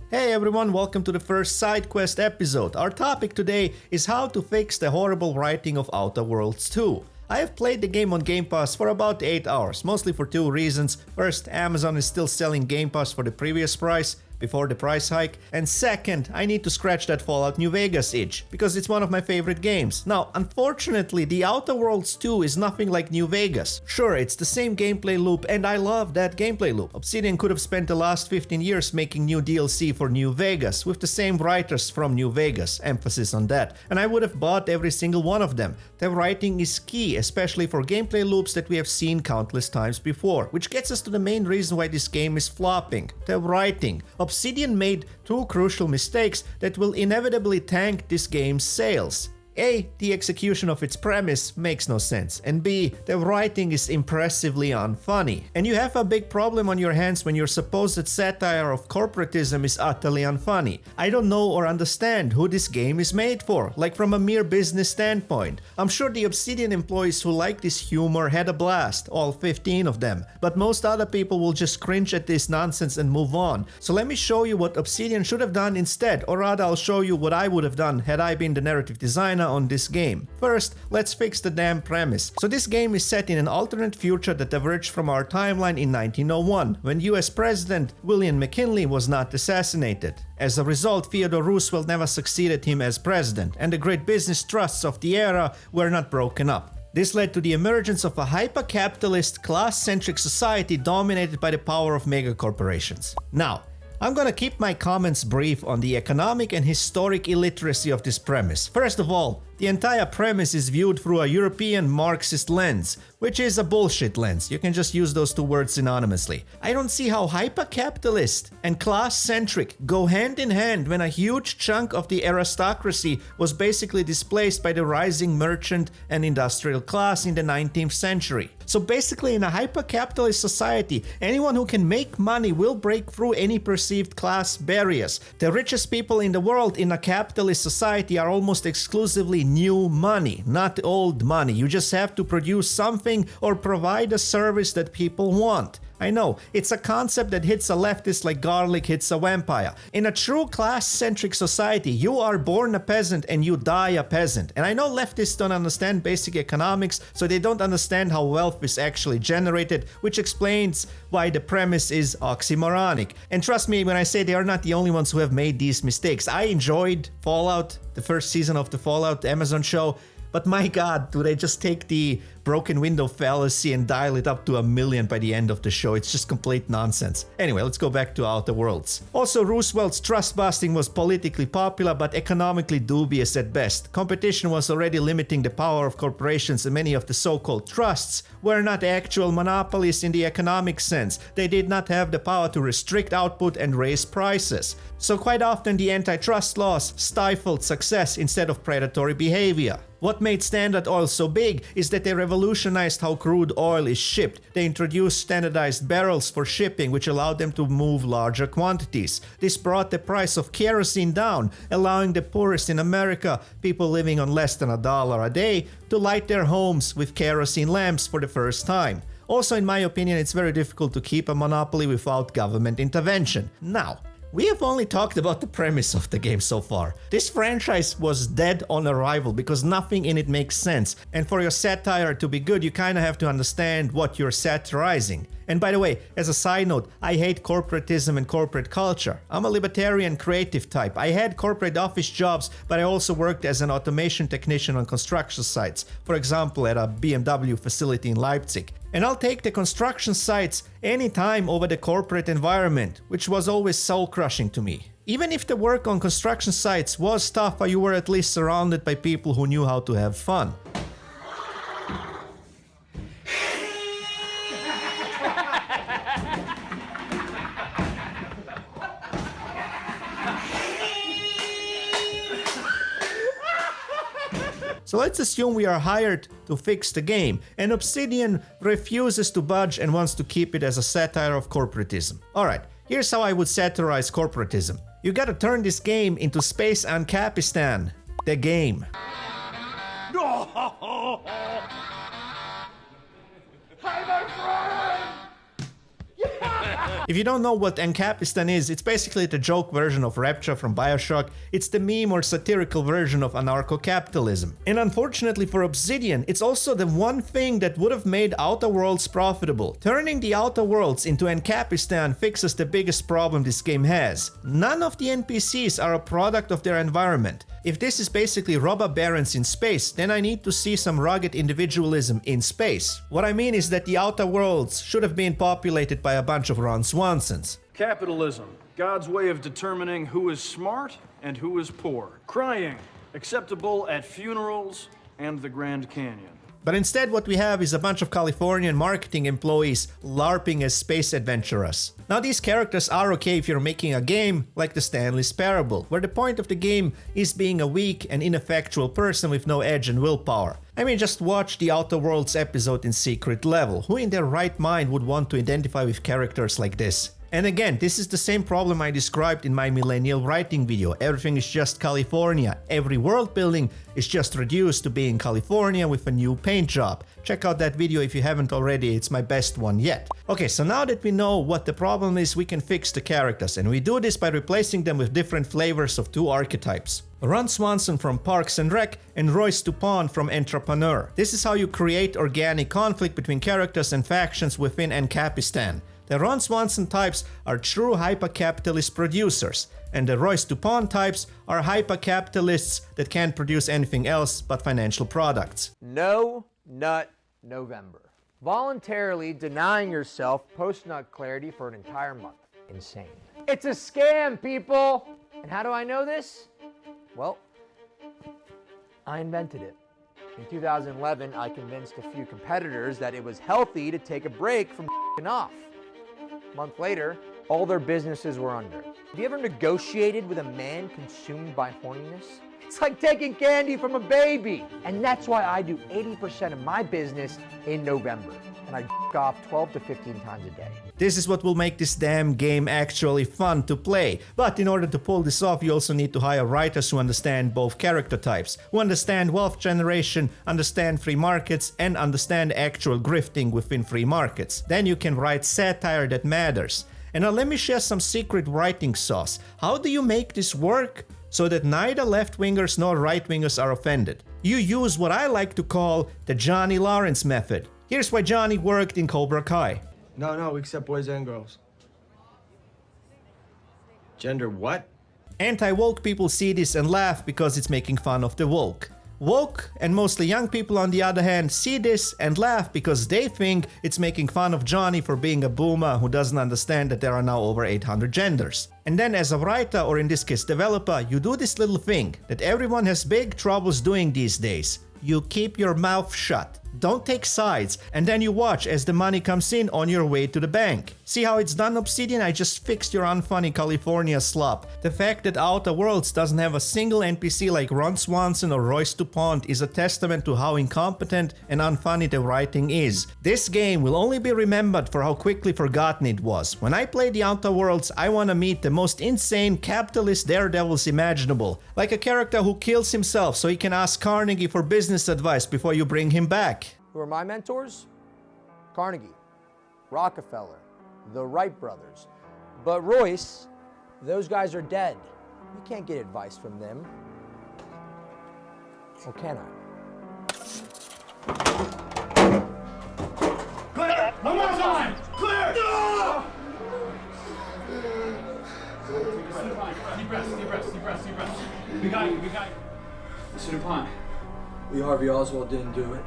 Hey everyone, welcome to the first SideQuest episode. Our topic today is how to fix the horrible writing of Outer Worlds 2. I have played the game on Game Pass for about 8 hours, mostly for two reasons. First, Amazon is still selling Game Pass for the previous price, before the price hike, and second, I need to scratch that Fallout New Vegas itch, because it's one of my favorite games. Now, unfortunately, the Outer Worlds 2 is nothing like New Vegas. Sure, it's the same gameplay loop, and I love that gameplay loop. Obsidian could have spent the last 15 years making new DLC for New Vegas, with the same writers from New Vegas, emphasis on that, and I would have bought every single one of them. The writing is key, especially for gameplay loops that we have seen countless times before, which gets us to the main reason why this game is flopping: the writing. Obsidian made two crucial mistakes that will inevitably tank this game's sales. A, the execution of its premise makes no sense, and B, the writing is impressively unfunny. And you have a big problem on your hands when your supposed satire of corporatism is utterly unfunny. I don't know or understand who this game is made for, like from a mere business standpoint. I'm sure the Obsidian employees who like this humor had a blast, all 15 of them, but most other people will just cringe at this nonsense and move on. So let me show you what Obsidian should have done instead, or rather I'll show you what I would have done had I been the narrative designer on this game. First, let's fix the damn premise. So this game is set in an alternate future that diverged from our timeline in 1901, when US President William McKinley was not assassinated. As a result, Theodore Roosevelt never succeeded him as president, and the great business trusts of the era were not broken up. This led to the emergence of a hyper-capitalist, class-centric society dominated by the power of megacorporations. Now, I'm gonna keep my comments brief on the economic and historic illiteracy of this premise. First of all, the entire premise is viewed through a European Marxist lens, which is a bullshit lens. You can just use those two words synonymously. I don't see how hyper-capitalist and class-centric go hand in hand when a huge chunk of the aristocracy was basically displaced by the rising merchant and industrial class in the 19th century. So basically, in a hyper-capitalist society, anyone who can make money will break through any perceived class barriers. The richest people in the world in a capitalist society are almost exclusively new money, not old money. You just have to produce something or provide a service that people want. I know, it's a concept that hits a leftist like garlic hits a vampire. In a true class-centric society, you are born a peasant and you die a peasant. And I know leftists don't understand basic economics, so they don't understand how wealth is actually generated, which explains why the premise is oxymoronic. And trust me when I say they are not the only ones who have made these mistakes. I enjoyed Fallout, the first season of the Fallout Amazon show, but my god, do they just take the broken window fallacy and dial it up to 1,000,000 by the end of the show. It's just complete nonsense. Anyway, let's go back to Outer Worlds. Also, Roosevelt's trust busting was politically popular but economically dubious at best. Competition was already limiting the power of corporations, and many of the so-called trusts were not actual monopolies in the economic sense. They did not have the power to restrict output and raise prices. So quite often the antitrust laws stifled success instead of predatory behavior. What made Standard Oil so big is that they revolutionized how crude oil is shipped. They introduced standardized barrels for shipping, which allowed them to move larger quantities. This brought the price of kerosene down, allowing the poorest in America, people living on less than $1 a day, to light their homes with kerosene lamps for the first time. Also, in my opinion, it's very difficult to keep a monopoly without government intervention. Now, we have only talked about the premise of the game so far. This franchise was dead on arrival because nothing in it makes sense. And for your satire to be good, you kinda have to understand what you're satirizing. And by the way, as a side note, I hate corporatism and corporate culture. I'm a libertarian creative type. I had corporate office jobs, but I also worked as an automation technician on construction sites. For example, at a BMW facility in Leipzig. And I'll take the construction sites anytime over the corporate environment, which was always soul-crushing to me. Even if the work on construction sites was tough, you were at least surrounded by people who knew how to have fun. So let's assume we are hired to fix the game, and Obsidian refuses to budge and wants to keep it as a satire of corporatism. Alright, here's how I would satirize corporatism. You gotta turn this game into Space Ancapistan, the game. Hi, my friend! If you don't know what Ancapistan is, it's basically the joke version of Rapture from Bioshock. It's the meme or satirical version of anarcho-capitalism. And unfortunately for Obsidian, it's also the one thing that would have made Outer Worlds profitable. Turning the Outer Worlds into Ancapistan fixes the biggest problem this game has. None of the NPCs are a product of their environment. If this is basically robber barons in space, then I need to see some rugged individualism in space. What I mean is that the Outer Worlds should have been populated by a bunch of Ron Swansons. Capitalism, God's way of determining who is smart and who is poor. Crying, acceptable at funerals and the Grand Canyon. But instead what we have is a bunch of Californian marketing employees LARPing as space adventurers. Now these characters are okay if you're making a game like the Stanley's Parable, where the point of the game is being a weak and ineffectual person with no edge and willpower. I mean, just watch the Outer Worlds episode in Secret Level. Who in their right mind would want to identify with characters like this? And again, this is the same problem I described in my millennial writing video. Everything is just California. Every world building is just reduced to being California with a new paint job. Check out that video if you haven't already, it's my best one yet. Okay, so now that we know what the problem is, we can fix the characters, and we do this by replacing them with different flavors of two archetypes. Ron Swanson from Parks and Rec and Royce Dupont from Entrepreneur. This is how you create organic conflict between characters and factions within Ancapistan. The Ron Swanson types are true hyper-capitalist producers, and the Royce Dupont types are hyper-capitalists that can't produce anything else but financial products. No Nut November. Voluntarily denying yourself post-nut clarity for an entire month. Insane. It's a scam, people! And how do I know this? Well, I invented it. In 2011, I convinced a few competitors that it was healthy to take a break from f***ing off. A month later, all their businesses were under. Have you ever negotiated with a man consumed by horniness? It's like taking candy from a baby. And that's why I do 80% of my business in November. And I off 12 to 15 times a day. This is what will make this damn game actually fun to play. But in order to pull this off, you also need to hire writers who understand both character types, who understand wealth generation, understand free markets, and understand actual grifting within free markets. Then you can write satire that matters. And now let me share some secret writing sauce. How do you make this work so that neither left-wingers nor right-wingers are offended? You use what I like to call the Johnny Lawrence method. Here's why Johnny worked in Cobra Kai. No, we accept boys and girls. Gender what? Anti-woke people see this and laugh because it's making fun of the woke. Woke, and mostly young people on the other hand, see this and laugh because they think it's making fun of Johnny for being a boomer who doesn't understand that there are now over 800 genders. And then as a writer, or in this case developer, you do this little thing that everyone has big troubles doing these days. You keep your mouth shut. Don't take sides, and then you watch as the money comes in on your way to the bank. See how it's done, Obsidian? I just fixed your unfunny California slop. The fact that Outer Worlds doesn't have a single NPC like Ron Swanson or Royce Dupont is a testament to how incompetent and unfunny the writing is. This game will only be remembered for how quickly forgotten it was. When I play the Outer Worlds, I wanna meet the most insane capitalist daredevils imaginable. Like a character who kills himself so he can ask Carnegie for business advice before you bring him back. Who are my mentors? Carnegie, Rockefeller, the Wright brothers. But Royce, those guys are dead. You can't get advice from them. Or can I? Clear! One more time! Clear! No! Deep breaths. We got you. Mr. DuPont. Lee Harvey Oswald didn't do it.